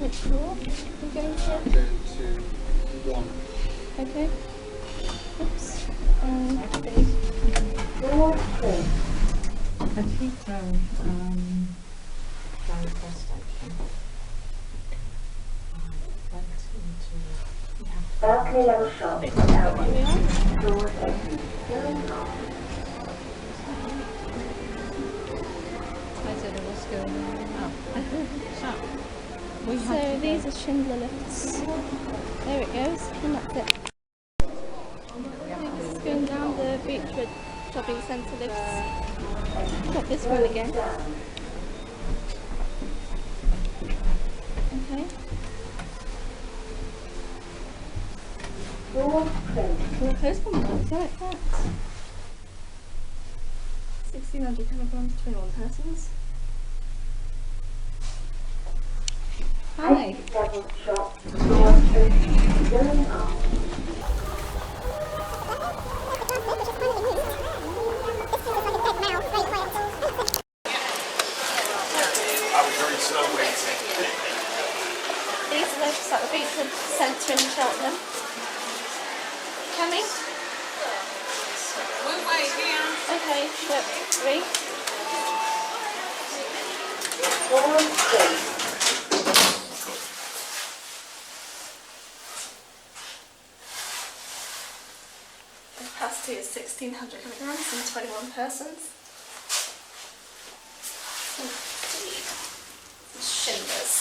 Which floor are you going to? Going to 1. Okay. Oops. Okay. Floor 4. At Heathrow, bus station. I went into... Balcony level shop. Here we are. Doors open. Going on. I don't know what's going on. Oh. So these are Schindler lifts. There it goes, and that's it. This is going down the Beechwood shopping centre lifts. Got this one again. Okay. Floor 20. Well, here's one more. Is like that? 1600 kilograms, 21 persons. Hi. Level shop. Doors open. Going on. I was very slow waiting. These are lifts at the Beechwood Centre in Cheltenham. Coming? We'll wait here. Okay, yep, 3. Floor 6. The capacity is 1600 kilograms and 21 persons. Schindlers.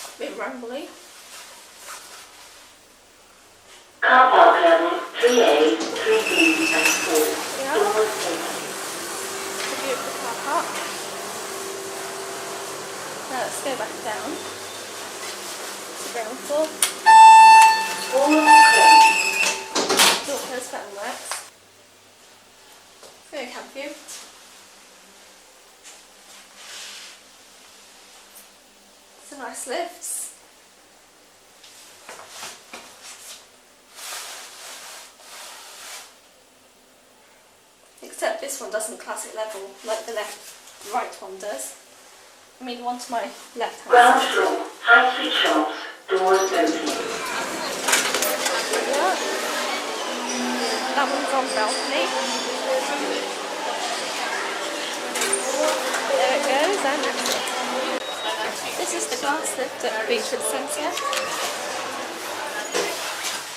A bit rambly. Car park level 3A, 3B and 4. Yeah. Doors open. The beautiful car park. Now let's go back down to ground floor. Floor 7. Door closed button works. Go camp view. Some nice lifts. Except this one doesn't classic level like the right one does. I mean the one to my left hand Ground side. floor. High street shops. Doors open. Yeah. That one's on balcony. There it goes, and that's it. This is the glass lift at Beechwood Centre.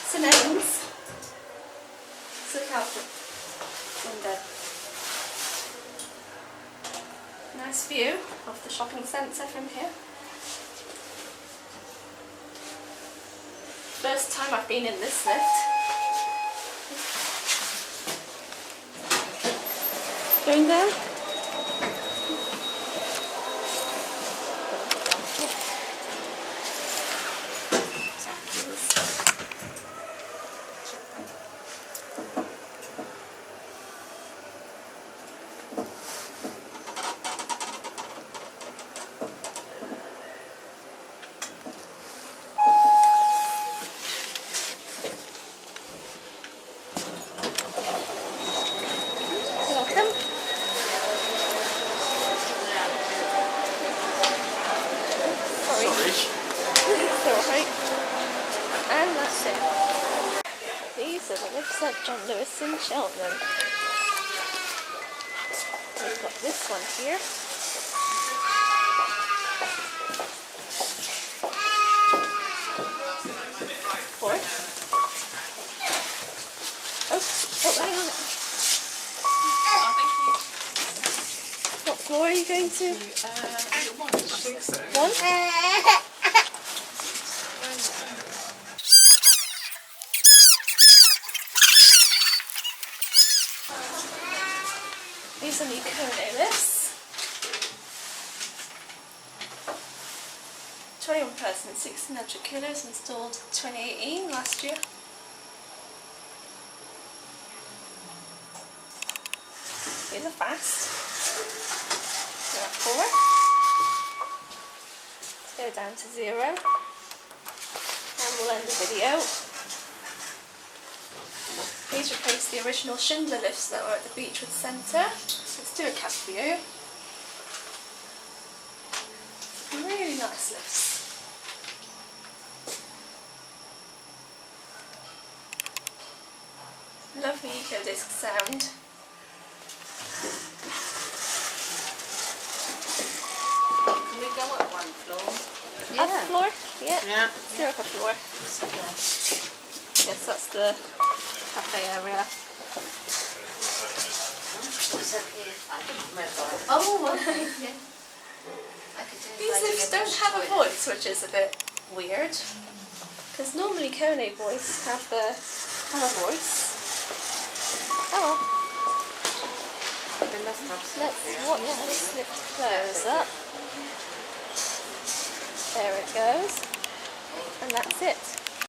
St Aidan's. Look out the window. Nice view of the shopping centre from here. First time I've been in this lift. Going down? Welcome. Sorry. It's alright. And that's it. These are the lifts at John Lewis in Cheltenham. We've got this one here. Fourth. Oh, hang on. What floor are you going to? One? These are Miconic lifts. 21 person, 1600 kilos, installed 2018 last year. These are fast. Go up forward. Go down to 0. And we'll end the video. These replace the original Schindler lifts that were at the Beechwood Centre. Let's do a cap view. Really nice lifts. Lovely Ecodisc sound. Can we go up one floor? Up floor? Yeah. Yeah. Zero upper floor. Yes, that's the cafe area. Oh, okay. Yeah. I could do These lifts don't have a voice, which is a bit weird. Because normally Kone boys have a voice. Oh well. Let's watch this lift close up. There it goes. And that's it.